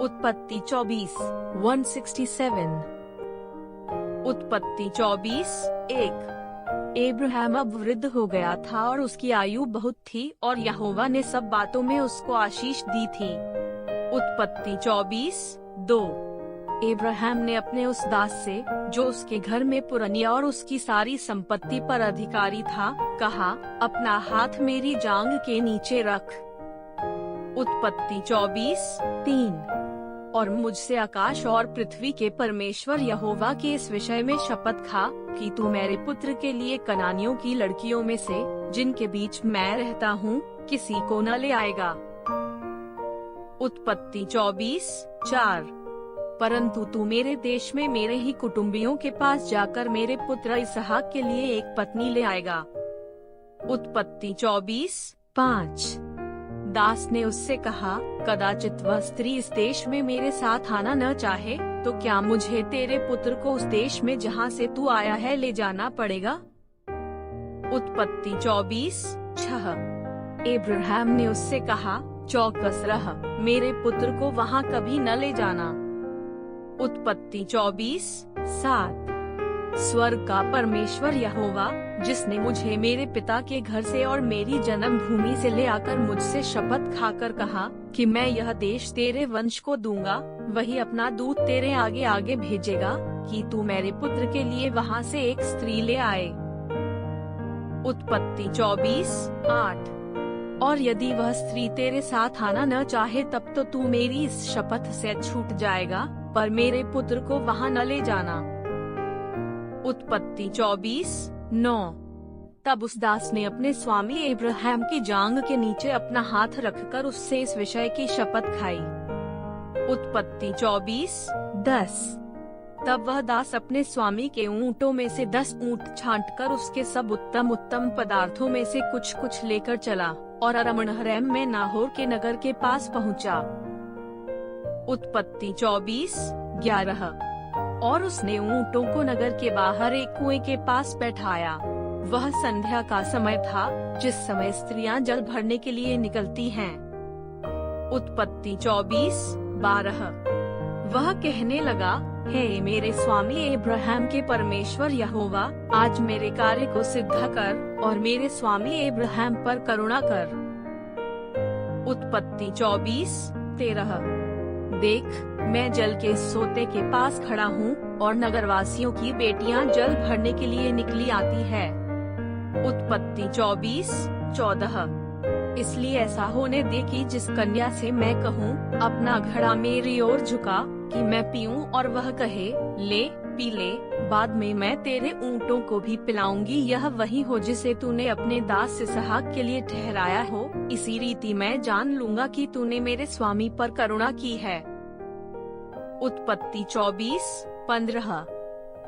उत्पत्ति 24, 167। उत्पत्ति 24, 1। एब्राहम अब वृद्ध हो गया था और उसकी आयु बहुत थी और यहोवा ने सब बातों में उसको आशीष दी थी। उत्पत्ति 24, 2। एब्राहम ने अपने उस दास से, जो उसके घर में पुरनिया और उसकी सारी संपत्ति पर अधिकारी था, कहा, अपना हाथ मेरी जांघ के नीचे रख। उत्पत्ति 24, 3। और मुझसे आकाश और पृथ्वी के परमेश्वर यहोवा के इस विषय में शपथ खा कि तू मेरे पुत्र के लिए कनानियों की लड़कियों में से, जिनके बीच मैं रहता हूँ, किसी को न ले आएगा। उत्पत्ति 24, 4। परंतु तू मेरे देश में मेरे ही कुटुंबियों के पास जाकर मेरे पुत्र इसहाक के लिए एक पत्नी ले आएगा। उत्पत्ति 24, 5। दास ने उससे कहा, कदाचित वह स्त्री इस देश में मेरे साथ आना न चाहे, तो क्या मुझे तेरे पुत्र को उस देश में जहाँ से तू आया है ले जाना पड़ेगा? उत्पत्ति 24, 6। एब्राहम ने उससे कहा, चौकस रह, मेरे पुत्र को वहाँ कभी न ले जाना। उत्पत्ति 24, 7। स्वर्ग का परमेश्वर यहोवा, जिसने मुझे मेरे पिता के घर से और मेरी जन्मभूमि से ले आकर मुझसे शपथ खाकर कहा कि मैं यह देश तेरे वंश को दूंगा, वही अपना दूत तेरे आगे आगे भेजेगा कि तू मेरे पुत्र के लिए वहाँ से एक स्त्री ले आए। उत्पत्ति 24, 8। और यदि वह स्त्री तेरे साथ आना न चाहे तब तो तू मेरी इस शपथ से छूट जाएगा, पर मेरे पुत्र को वहाँ न ले जाना। उत्पत्ति 24, 9। तब उस दास ने अपने स्वामी एब्राहम की जांघ के नीचे अपना हाथ रखकर उससे इस विषय की शपथ खाई। उत्पत्ति 24, 10। तब वह दास अपने स्वामी के ऊँटों में से 10 ऊँट छांटकर उसके सब उत्तम उत्तम पदार्थों में से कुछ कुछ लेकर चला और अरमनहरैम में नाहोर के नगर के पास पहुँचा। उत्पत्ति 24, 11। और उसने ऊँटों को नगर के बाहर एक कुएं के पास बैठाया। वह संध्या का समय था, जिस समय स्त्रियां जल भरने के लिए निकलती हैं। उत्पत्ति 24, 12। वह कहने लगा, हे मेरे स्वामी अब्राहम के परमेश्वर यहोवा, आज मेरे कार्य को सिद्ध कर और मेरे स्वामी अब्राहम पर करुणा कर। उत्पत्ति 24, 13। देख, मैं जल के सोते के पास खड़ा हूँ और नगरवासियों की बेटियां जल भरने के लिए निकली आती है। उत्पत्ति 24, 14। इसलिए ऐसा होने दे कि जिस कन्या से मैं कहूँ, अपना घड़ा मेरी ओर झुका कि मैं पीऊँ, और वह कहे, ले पी ले, बाद में मैं तेरे ऊँटों को भी पिलाऊंगी, यह वही हो जिसे तूने अपने दास इसहाक के लिए ठहराया हो। इसी रीति मैं जान लूंगा कि तूने मेरे स्वामी पर करुणा की है। उत्पत्ति 24, 15।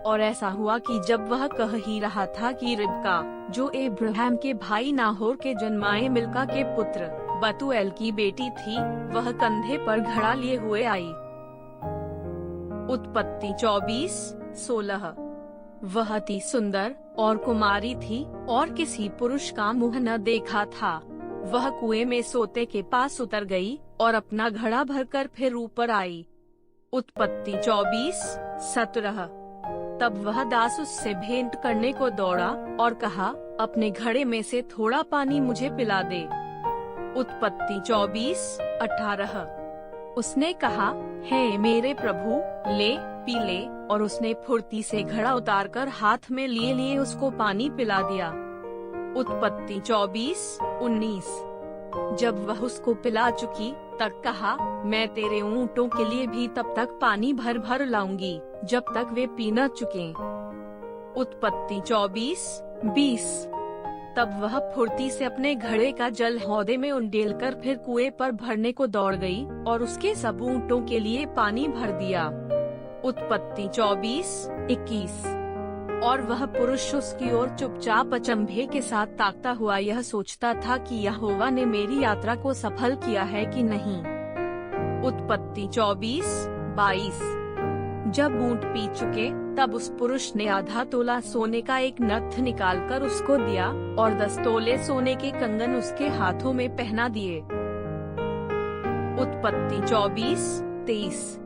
और ऐसा हुआ कि जब वह कह ही रहा था कि रिबका, जो एब्राहम के भाई नाहोर के जन्माए मिल्का के पुत्र बतूएल की बेटी थी, वह कंधे पर घड़ा लिए हुए आई। उत्पत्ति 24, 16। वह अति सुंदर और कुमारी थी और किसी पुरुष का मुंह न देखा था। वह कुएं में सोते के पास उतर गई और अपना घड़ा भरकर फिर ऊपर आई। उत्पत्ति 24, 17। तब वह दास उससे भेंट करने को दौड़ा और कहा, अपने घड़े में से थोड़ा पानी मुझे पिला दे। उत्पत्ति 24, 18। उसने कहा, हे मेरे प्रभु, ले पी ले, और उसने फुर्ती से घड़ा उतारकर हाथ में लिए लिए उसको पानी पिला दिया। उत्पत्ति 24, 19। जब वह उसको पिला चुकी, तब कहा, मैं तेरे ऊँटों के लिए भी तब तक पानी भर भर लाऊंगी जब तक वे पी न चुके। उत्पत्ति 24, 20। तब वह फुर्ती से अपने घड़े का जल हौदे में उंडेलकर फिर कुएं पर भरने को दौड़ गई और उसके सब ऊँटों के लिए पानी भर दिया। उत्पत्ति 24, 21। और वह पुरुष उसकी ओर चुपचाप अचंभे के साथ ताकता हुआ यह सोचता था कि यहोवा ने मेरी यात्रा को सफल किया है कि नहीं। उत्पत्ति 24, 22। जब ऊँट पी चुके, तब उस पुरुष ने आधा तोला सोने का एक नत्थ निकालकर उसको दिया और 10 तोले सोने के कंगन उसके हाथों में पहना दिए। उत्पत्ति 24, 23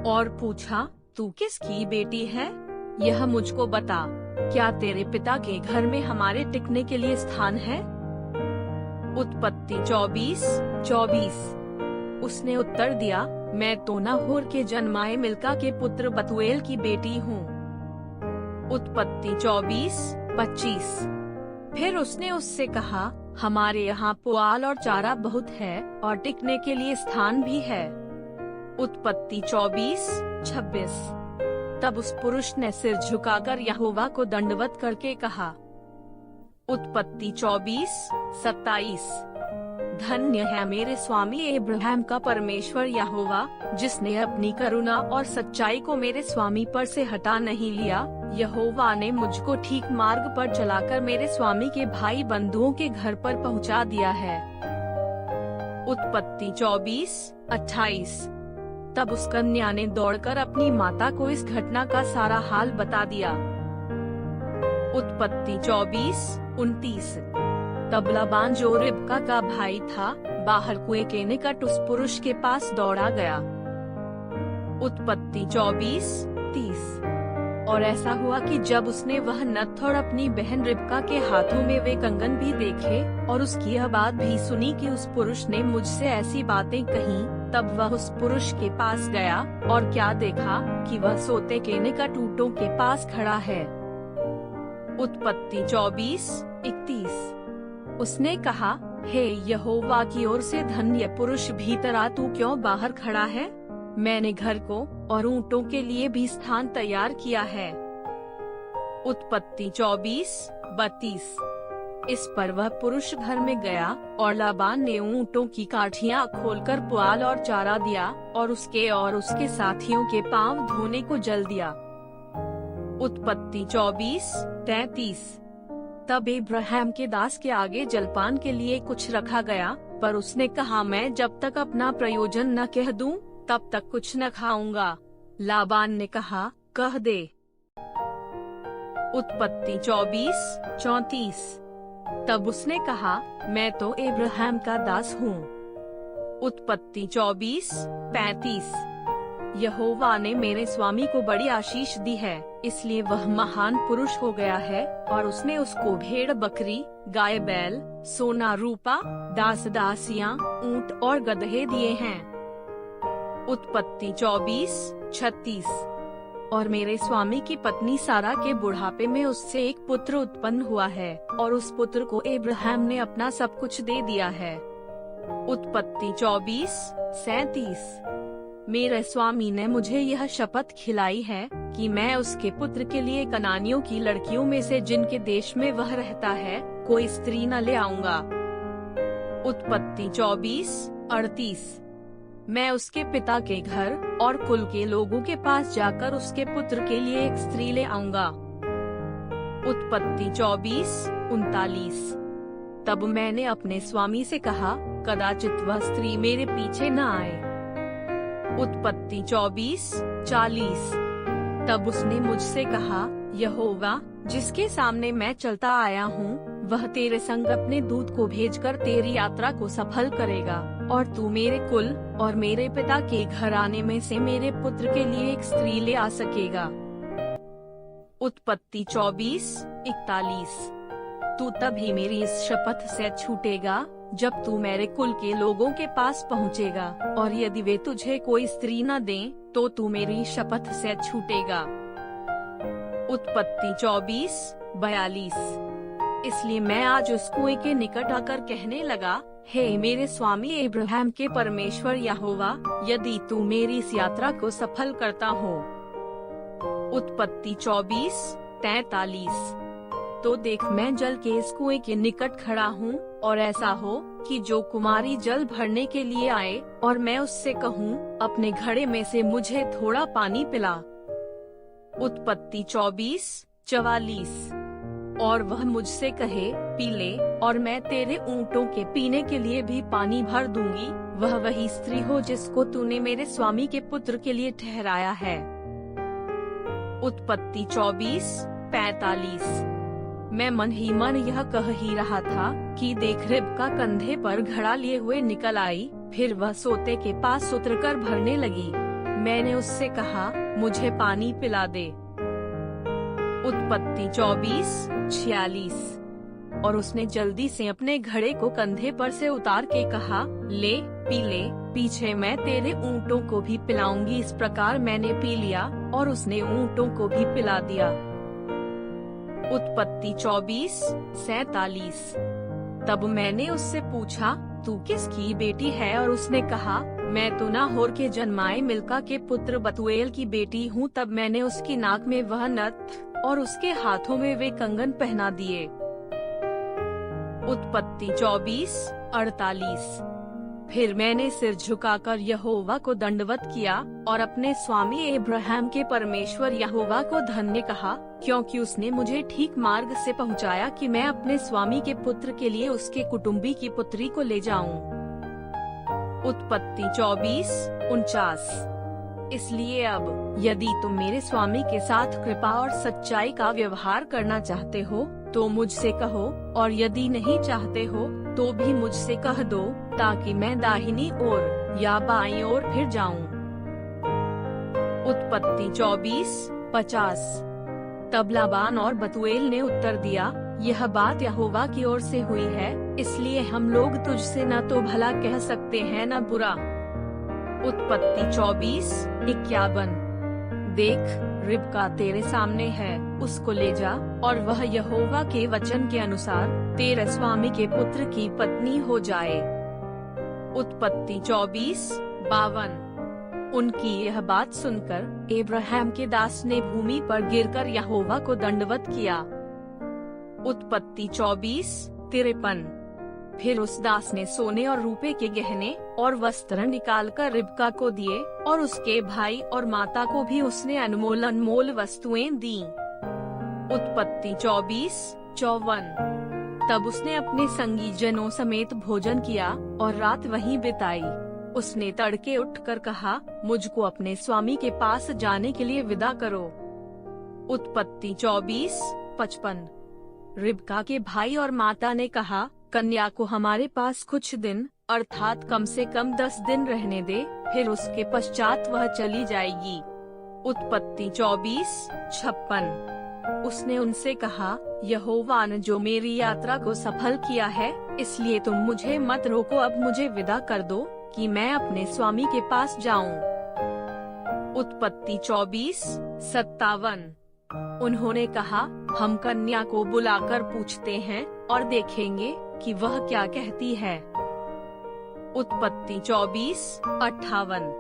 और पूछा, तू किसकी बेटी है? यह मुझको बता। क्या तेरे पिता के घर में हमारे टिकने के लिए स्थान है? उत्पत्ति 24 उसने उत्तर दिया, मैं तो नाहोर के जन्माए मिल्का के पुत्र बतूएल की बेटी हूँ। उत्पत्ति 24-25 फिर उसने उससे कहा, हमारे यहाँ पुआल और चारा बहुत है और टिकने के लिए स्थान भी है। उत्पत्ति 24-26 तब उस पुरुष ने सिर झुकाकर यहोवा को दंडवत करके कहा। उत्पत्ति 24-27 धन्य है मेरे स्वामी अब्राहम का परमेश्वर यहोवा, जिसने अपनी करुणा और सच्चाई को मेरे स्वामी पर से हटा नहीं लिया। यहोवा ने मुझको ठीक मार्ग पर चलाकर मेरे स्वामी के भाई बंधुओं के घर पर पहुंचा दिया है। उत्पत्ति 24-28 तब उस कन्या ने दौड़कर अपनी माता को इस घटना का सारा हाल बता दिया। उत्पत्ति 24-29 तब लाबान जो रिबका का भाई था, बाहर कुएं के निकट उस पुरुष के पास दौड़ा गया। उत्पत्ति 24-30 और ऐसा हुआ कि जब उसने वह नत्थ और अपनी बहन रिबका के हाथों में वे कंगन भी देखे और उसकी यह बात भी सुनी कि उस पुरुष ने मुझसे ऐसी बातें कहीं, तब वह उस पुरुष के पास गया और क्या देखा कि वह सोते के निकट ऊँटों के पास खड़ा है। उत्पत्ति 24-31 उसने कहा, हे यहोवा की ओर से धन्य पुरुष, भीतर आ, तू क्यों बाहर खड़ा है? मैंने घर को और ऊँटों के लिए भी स्थान तैयार किया है। उत्पत्ति 24-32 इस पर वह पुरुष घर में गया और लाबान ने ऊँटों की काठियाँ खोलकर पुआल और चारा दिया और उसके साथियों के पांव धोने को जल दिया। उत्पत्ति 24-33 तब अब्राहम के दास के आगे जलपान के लिए कुछ रखा गया, पर उसने कहा, मैं जब तक अपना प्रयोजन न कह दूं, तब तक कुछ न खाऊंगा। लाबान ने कहा, कह दे। उत्पत्ति 24-34 तब उसने कहा, मैं तो अब्राहम का दास हूँ। उत्पत्ति 24-35 यहोवा ने मेरे स्वामी को बड़ी आशीष दी है, इसलिए वह महान पुरुष हो गया है और उसने उसको भेड़ बकरी, गाय बैल, सोना रूपा, दास दासियां, ऊंट और गधे दिए हैं। उत्पत्ति 24-36 और मेरे स्वामी की पत्नी सारा के बुढ़ापे में उससे एक पुत्र उत्पन्न हुआ है और उस पुत्र को अब्राहम ने अपना सब कुछ दे दिया है। उत्पत्ति 24-37 मेरे स्वामी ने मुझे यह शपथ खिलाई है कि मैं उसके पुत्र के लिए कनानियों की लड़कियों में से जिनके देश में वह रहता है कोई स्त्री न ले आऊंगा। उत्पत्ति 24-38 मैं उसके पिता के घर और कुल के लोगों के पास जाकर उसके पुत्र के लिए एक स्त्री ले आऊंगा। उत्पत्ति 24-39 तब मैंने अपने स्वामी से कहा, कदाचित वह स्त्री मेरे पीछे न आए। उत्पत्ति 24-40 तब उसने मुझसे कहा, यहोवा जिसके सामने मैं चलता आया हूँ, वह तेरे संग अपने दूत को भेजकर तेरी यात्रा को सफल करेगा और तू मेरे कुल और मेरे पिता के घर आने में से मेरे पुत्र के लिए एक स्त्री ले आ सकेगा। उत्पत्ति 24-41 तू तभी मेरी इस शपथ से छूटेगा जब तू मेरे कुल के लोगों के पास पहुँचेगा, और यदि वे तुझे कोई स्त्री न दें, तो तू मेरी शपथ से छूटेगा। उत्पत्ति 24-42 इसलिए मैं आज उस कुएं के निकट आकर कहने लगा, हे मेरे स्वामी अब्राहम के परमेश्वर यहोवा, यदि तू मेरी इस यात्रा को सफल करता हो। उत्पत्ति 24-43 तो देख मैं जल के इस कुएं के निकट खड़ा हूँ, और ऐसा हो कि जो कुमारी जल भरने के लिए आए और मैं उससे कहूँ, अपने घड़े में से मुझे थोड़ा पानी पिला। उत्पत्ति 24-44 और वह मुझसे कहे, पी ले, और मैं तेरे ऊँटों के पीने के लिए भी पानी भर दूंगी, वह वही स्त्री हो जिसको तूने मेरे स्वामी के पुत्र के लिए ठहराया है। उत्पत्ति 24-45 मैं मन ही मन यह कह ही रहा था कि देख रिबका कंधे पर घड़ा लिए हुए निकल आई, फिर वह सोते के पास उतरकर भरने लगी। मैंने उससे कहा, मुझे पानी पिला दे। उत्पत्ति 24:46। और उसने जल्दी से अपने घड़े को कंधे पर से उतार के कहा, ले पी ले, पीछे मैं तेरे ऊँटों को भी पिलाऊंगी। इस प्रकार मैंने पी लिया और उसने ऊँटों को भी पिला दिया। उत्पत्ति 24:47। तब मैंने उससे पूछा, तू किसकी बेटी है? और उसने कहा, मैं तो नाहोर के जन्माए मिल्का के पुत्र बतूएल की बेटी हूँ। तब मैंने उसकी नाक में वह नथ और उसके हाथों में वे कंगन पहना दिए। उत्पत्ति 24:48। फिर मैंने सिर झुकाकर यहोवा को दंडवत किया और अपने स्वामी अब्राहम के परमेश्वर यहोवा को धन्य कहा, क्योंकि उसने मुझे ठीक मार्ग से पहुंचाया कि मैं अपने स्वामी के पुत्र के लिए उसके कुटुंबी की पुत्री को ले जाऊं। उत्पत्ति 24:49। इसलिए अब यदि तुम मेरे स्वामी के साथ कृपा और सच्चाई का व्यवहार करना चाहते हो तो मुझसे कहो, और यदि नहीं चाहते हो तो भी मुझसे कह दो, ताकि मैं दाहिनी ओर या बाईं ओर फिर जाऊं। उत्पत्ति 24:50। तब लाबान और बतूएल ने उत्तर दिया, यह बात यहोवा की ओर से हुई है, इसलिए हम लोग तुझसे न तो भला कह सकते हैं न बुरा। उत्पत्ति 24:51। देख, रिबका तेरे सामने है, उसको ले जा, और वह यहोवा के वचन के अनुसार तेरे स्वामी के पुत्र की पत्नी हो जाए। उत्पत्ति 24:52। उनकी यह बात सुनकर अब्राहम के दास ने भूमि पर गिरकर यहोवा को दंडवत किया। उत्पत्ति 24:53। फिर उस दास ने सोने और रूपे के गहने और वस्त्र निकालकर रिबका को दिए, और उसके भाई और माता को भी उसने अनमोल अनमोल वस्तुएं दी। उत्पत्ति 24:54। तब उसने अपने संगी जनों समेत भोजन किया और रात वहीं बिताई। उसने तड़के उठकर कहा, मुझको अपने स्वामी के पास जाने के लिए विदा करो। उत्पत्ति 24:55। रिबका के भाई और माता ने कहा, कन्या को हमारे पास कुछ दिन अर्थात कम से कम 10 दिन रहने दे, फिर उसके पश्चात वह चली जाएगी। उत्पत्ति 24:56। उसने उनसे कहा, यहोवा ने जो मेरी यात्रा को सफल किया है, इसलिए तुम मुझे मत रोको, अब मुझे विदा कर दो कि मैं अपने स्वामी के पास जाऊं। उत्पत्ति 24:57। उन्होंने कहा, हम कन्या को बुलाकर पूछते हैं और देखेंगे कि वह क्या कहती है। उत्पत्ति 24:58।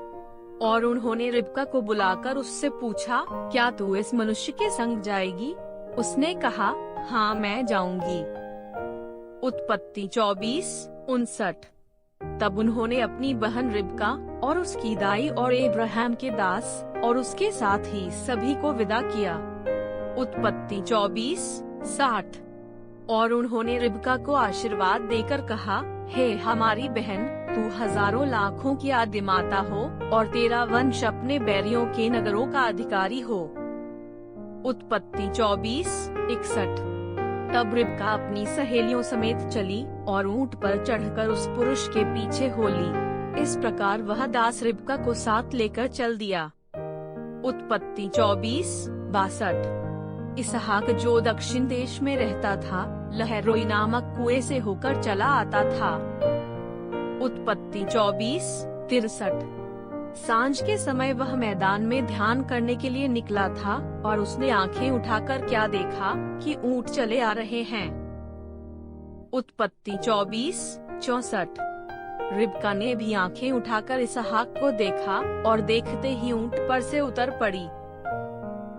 और उन्होंने रिबका को बुलाकर उससे पूछा, क्या तू इस मनुष्य के संग जाएगी? उसने कहा, हाँ मैं जाऊंगी। उत्पत्ति 24:59। तब उन्होंने अपनी बहन रिबका और उसकी दाई और अब्राहम के दास और उसके साथ ही सभी को विदा किया। उत्पत्ति 24:60। और उन्होंने रिबका को आशीर्वाद देकर कहा, हे हमारी बहन, तू हजारों लाखों की आदिमाता हो और तेरा वंश अपने बैरियों के नगरों का अधिकारी हो। उत्पत्ति 24:61। तब रिबका अपनी सहेलियों समेत चली और ऊंट पर चढ़कर उस पुरुष के पीछे हो ली। इस प्रकार वह दास रिबका को साथ लेकर चल दिया। उत्पत्ति 24:62। इसहाक जो दक्षिण देश में रहता था, लहरोई नामक कुएं से होकर चला आता था। उत्पत्ति 24:63। सांझ के समय वह मैदान में ध्यान करने के लिए निकला था और उसने आंखें उठाकर क्या देखा कि ऊंट चले आ रहे हैं। उत्पत्ति 24:64। रिबका ने भी आंखें उठाकर इसहाक को देखा और देखते ही ऊंट पर से उतर पड़ी।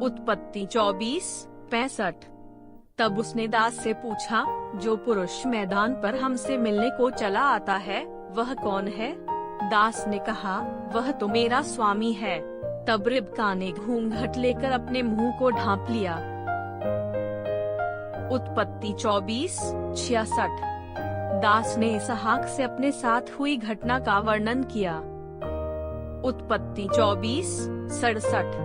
उत्पत्ति 24:65। तब उसने दास से पूछा, जो पुरुष मैदान पर हमसे मिलने को चला आता है वह कौन है? दास ने कहा, वह तो मेरा स्वामी है। तब रिबका ने घूंघट लेकर अपने मुंह को ढांप लिया। उत्पत्ति 24:66। दास ने इसहाक से अपने साथ हुई घटना का वर्णन किया। उत्पत्ति 24:67।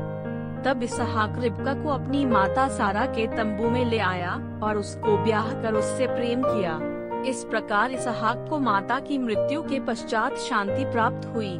तब इसहाक रिबका को अपनी माता सारा के तंबू में ले आया और उसको ब्याह कर उससे प्रेम किया। इस प्रकार इसहाक को माता की मृत्यु के पश्चात शांति प्राप्त हुई।